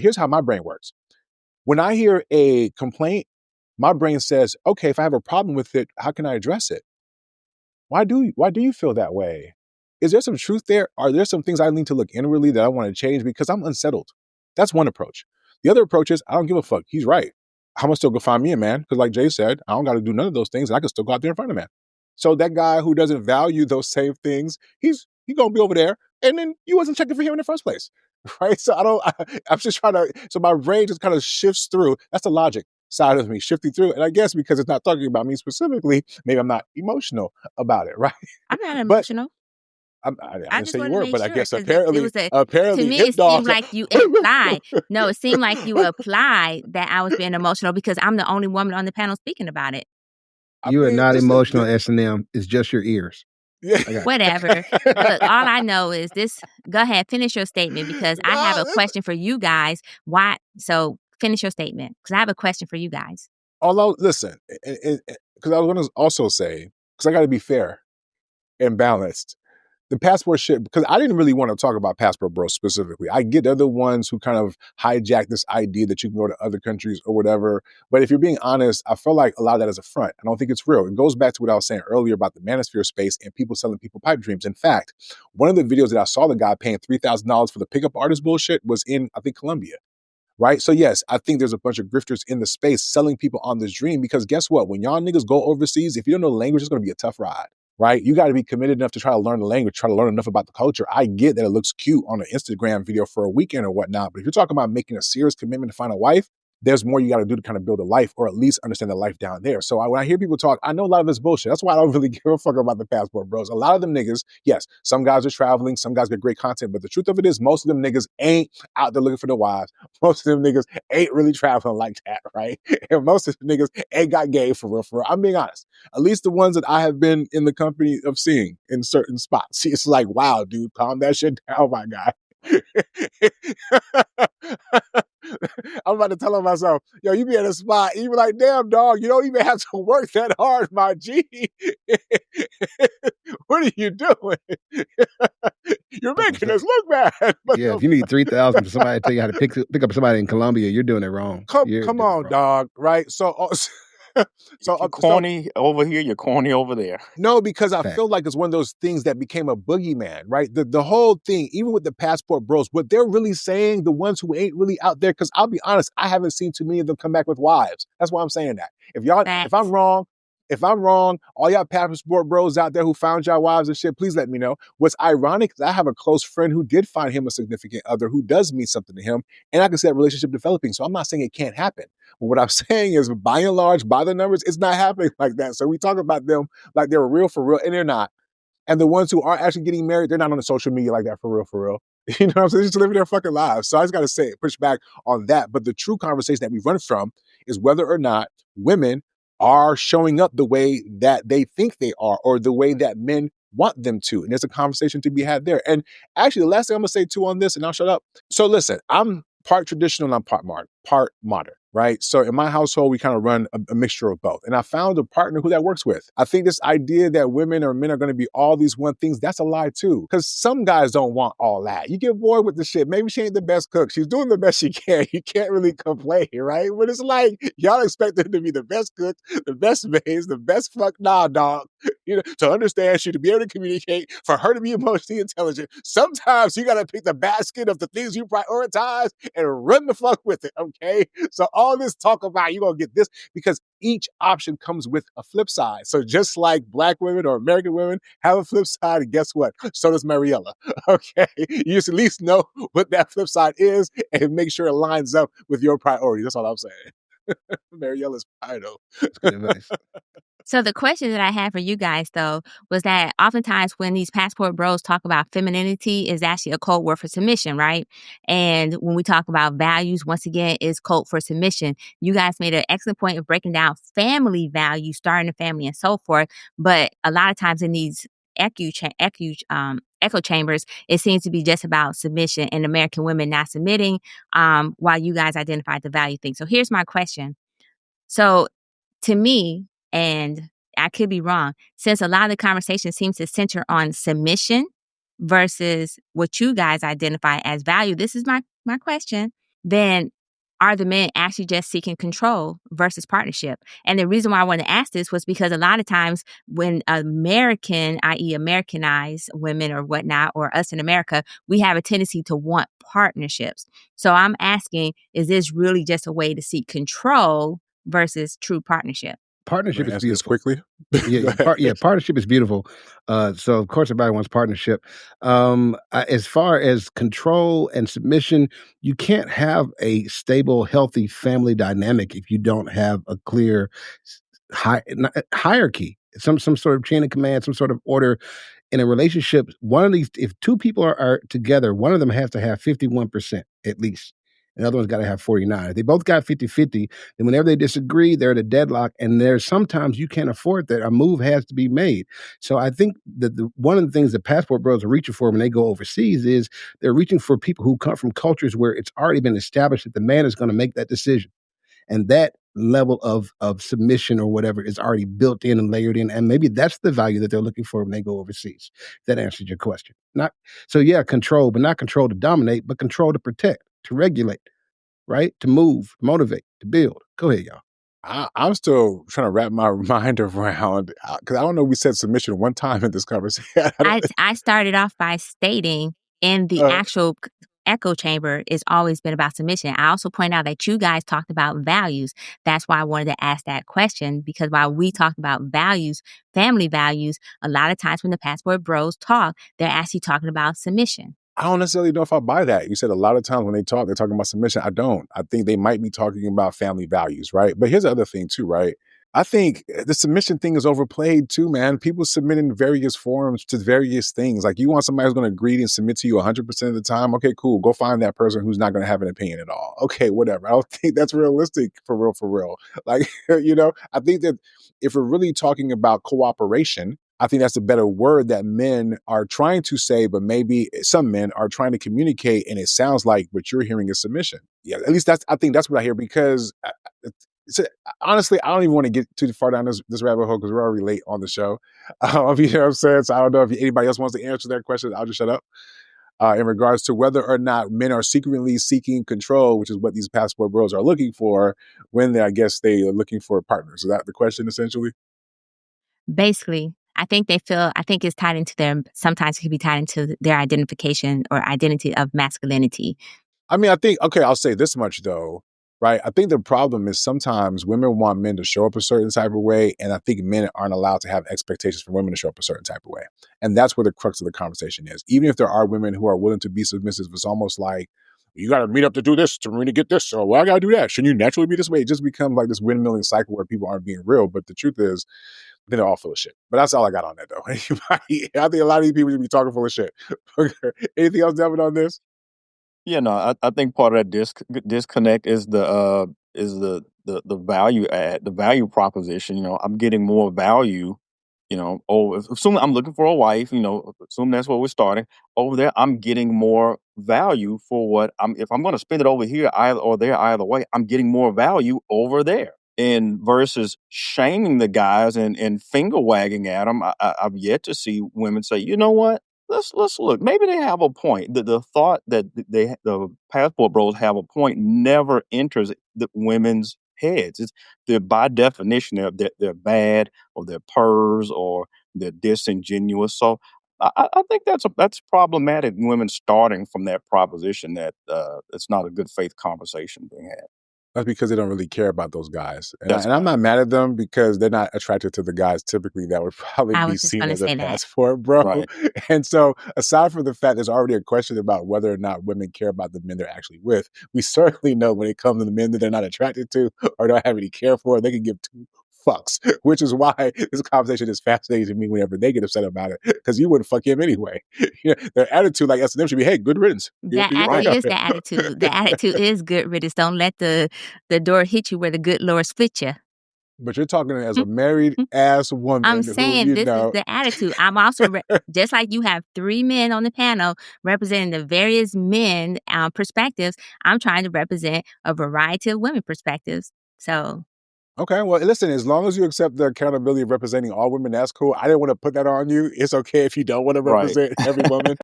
Here's how my brain works. When I hear a complaint, my brain says, okay, if I have a problem with it, how can I address it? Why do you feel that way? Is there some truth there? Are there some things I need to look inwardly that I want to change because I'm unsettled? That's one approach. The other approach is I don't give a fuck. He's right. I'm gonna still go find me a man because, like Jay said, I don't got to do none of those things, and I can still go out there and find a man. So that guy who doesn't value those same things, he's gonna be over there, and then you wasn't checking for him in the first place, right? So I'm just trying to. So my brain just kind of shifts through. That's the logic side of me shifting through, and I guess because it's not talking about me specifically, maybe I'm not emotional about it, right? I'm not But emotional. I I didn't just say you wanted to were, make but I sure, guess 'cause apparently to me, hip it seemed dogs. like you implied. No, it seemed like you applied that I was being emotional because I'm the only woman on the panel speaking about it. You are not emotional, S&M. It's just your ears. Yeah. Whatever. Look, all I know is this. Go ahead, finish your statement because I have a question for you guys. Why? So finish your statement because I have a question for you guys. Although, listen, because I was going to also say, because I got to be fair and balanced. The passport shit, because I didn't really want to talk about passport bros specifically. I get they're the ones who kind of hijack this idea that you can go to other countries or whatever. But if you're being honest, I feel like a lot of that is a front. I don't think it's real. It goes back to what I was saying earlier about the manosphere space and people selling people pipe dreams. In fact, one of the videos that I saw the guy paying $3,000 for the pickup artist bullshit was in, I think, Colombia. Right? So yes, I think there's a bunch of grifters in the space selling people on this dream because guess what? When y'all niggas go overseas, if you don't know the language, it's going to be a tough ride. Right? You got to be committed enough to try to learn the language, try to learn enough about the culture. I get that it looks cute on an Instagram video for a weekend or whatnot, but if you're talking about making a serious commitment to find a wife, there's more you got to do to kind of build a life or at least understand the life down there. So when I hear people talk, I know a lot of this bullshit. That's why I don't really give a fuck about the passport bros. A lot of them niggas, yes, some guys are traveling, some guys get great content, but the truth of it is most of them niggas ain't out there looking for the wives. Most of them niggas ain't really traveling like that, right? And most of them niggas ain't got game for real, for real. I'm being honest. At least the ones that I have been in the company of seeing in certain spots. It's like, wow, dude, calm that shit down, my guy. I'm about to tell myself, yo, you be at a spot, you be like, damn, dog, you don't even have to work that hard, my G. What are you doing? You're making us look bad. Yeah, if you need 3,000 for somebody to tell you how to pick up somebody in Colombia, you're doing it wrong. Come on, dog, right? So you're corny over here, you're corny over there. No, because I feel like it's one of those things that became a boogeyman, right? The whole thing, even with the passport bros, what they're really saying, the ones who ain't really out there, because I'll be honest, I haven't seen too many of them come back with wives. That's why I'm saying that. If I'm wrong, all y'all passport bros out there who found y'all wives and shit, please let me know. What's ironic is I have a close friend who did find him a significant other who does mean something to him, and I can see that relationship developing. So I'm not saying it can't happen. But what I'm saying is, by and large, by the numbers, it's not happening like that. So we talk about them like they're real for real, and they're not. And the ones who are actually getting married, they're not on the social media like that for real, for real. You know what I'm saying? They're just living their fucking lives. So I just got to say, push back on that. But the true conversation that we run from is whether or not women are showing up the way that they think they are or the way that men want them to. And there's a conversation to be had there. And actually, the last thing I'm going to say too on this, and I'll shut up. So listen, I'm part traditional and I'm part modern, right? So in my household, we kind of run a mixture of both. And I found a partner who that works with. I think this idea that women or men are going to be all these one things, that's a lie too. Because some guys don't want all that. You get bored with the shit. Maybe she ain't the best cook. She's doing the best she can. You can't really complain, right? But it's like, y'all expect her to be the best cook, the best maids, the best fuck. Nah, dog. You know, to understand you, to be able to communicate, for her to be emotionally intelligent. Sometimes you got to pick the basket of the things you prioritize and run the fuck with it, okay? So all this talk about you gonna get this, because each option comes with a flip side. So just like Black women or American women have a flip side, and guess what? So does Mariella, okay? You just at least know what that flip side is and make sure it lines up with your priorities. That's all I'm saying. Mariella's idol. So the question that I had for you guys, though, was that oftentimes when these passport bros talk about femininity is actually a code word for submission, right? And when we talk about values, once again, is code for submission. You guys made an excellent point of breaking down family values, starting a family and so forth. But a lot of times in these echo chambers, it seems to be just about submission and American women not submitting while you guys identified the value thing. So here's my question. So to me, and I could be wrong, since a lot of the conversation seems to center on submission versus what you guys identify as value, this is my question. then are the men actually just seeking control versus partnership? And the reason why I wanted to ask this was because a lot of times when American, i.e. Americanized women or whatnot, or us in America, we have a tendency to want partnerships. So I'm asking, is this really just a way to seek control versus true partnership? Partnership is Answer this beautiful. quickly. Yeah, partnership is beautiful. So of course everybody wants partnership. As far as control and submission, you can't have a stable, healthy family dynamic if you don't have a clear hierarchy, some sort of chain of command, some sort of order in a relationship. One of these, if two people are together, one of them has to have 51% at least. And the other one's got to have 49. If they both got 50-50, then whenever they disagree, they're at a deadlock. And there's sometimes you can't afford that. A move has to be made. So I think that one of the things that passport bros are reaching for when they go overseas is they're reaching for people who come from cultures where it's already been established that the man is going to make that decision. And that level of submission or whatever is already built in and layered in. And maybe that's the value that they're looking for when they go overseas. That answers your question. Control, but not control to dominate, but control to protect, to regulate, right? To move, motivate, to build. Go ahead, y'all. I'm still trying to wrap my mind around, because I don't know if we said submission one time in this conversation. I started off by stating in the actual echo chamber, it's always been about submission. I also point out that you guys talked about values. That's why I wanted to ask that question, because while we talk about values, family values, a lot of times when the passport bros talk, they're actually talking about submission. I don't necessarily know if I buy that. You said a lot of times when they talk, they're talking about submission. I don't. I think they might be talking about family values, right? But here's the other thing too, right? I think the submission thing is overplayed too, man. People submit in various forms to various things. Like, you want somebody who's going to agree and submit to you 100% of the time. Okay, cool. Go find that person who's not going to have an opinion at all. Okay, whatever. I don't think that's realistic for real. Like, I think that if we're really talking about cooperation, I think that's a better word that men are trying to say, but maybe some men are trying to communicate, and it sounds like what you're hearing is submission. Yeah, at least I think that's what I hear, because honestly, I don't even want to get too far down this rabbit hole because we're already late on the show. You know what I'm saying? So I don't know if anybody else wants to answer that question. I'll just shut up. In regards to whether or not men are secretly seeking control, which is what these passport bros are looking for when they are looking for partners. Is that the question essentially? Basically, I think it's tied into sometimes it can be tied into their identification or identity of masculinity. I mean, I'll say this much though, right? I think the problem is sometimes women want men to show up a certain type of way, and I think men aren't allowed to have expectations for women to show up a certain type of way. And that's where the crux of the conversation is. Even if there are women who are willing to be submissive, it's almost like, you got to meet up to do this to really get this, or well, I got to do that. Shouldn't you naturally be this way? It just becomes like this windmilling cycle where people aren't being real. But the truth is, they're all full of shit. But that's all I got on that, though. I think a lot of these people should be talking full of shit. Anything else, Devin, on this? Yeah, no, I think part of that disconnect is the value add, the value proposition. I'm getting more value. Assume I'm looking for a wife. Assume that's where we're starting. Over there, I'm getting more value for what I'm. If I'm going to spend it over here, either way, I'm getting more value over there. And versus shaming the guys and finger wagging at them, I've yet to see women say, you know what? Let's look. Maybe they have a point. The thought that the passport bros have a point never enters the women's heads. They're by definition they're bad, or they're pers, or they're disingenuous. So I think that's problematic. Women starting from that proposition that it's not a good faith conversation being had. That's because they don't really care about those guys. And That's I'm not mad at them, because they're not attracted to the guys typically that would probably I be was just seen gonna as a say that. passport bro. Right. And so aside from the fact there's already a question about whether or not women care about the men they're actually with, we certainly know when it comes to the men that they're not attracted to or don't have any care for, they can give two fucks, which is why this conversation is fascinating to me whenever they get upset about it, because you wouldn't fuck him anyway. Their attitude, like S&M, should be, hey, good riddance. That actually is the attitude. The attitude is good riddance. Don't let the door hit you where the good Lord split you. But you're talking as a married ass woman. I'm saying this is the attitude. I'm also, just like you have 3 men on the panel representing the various men perspectives, I'm trying to represent a variety of women perspectives. So. Okay, well, listen, as long as you accept the accountability of representing all women, that's cool. I didn't want to put that on you. It's okay if you don't want to represent every woman.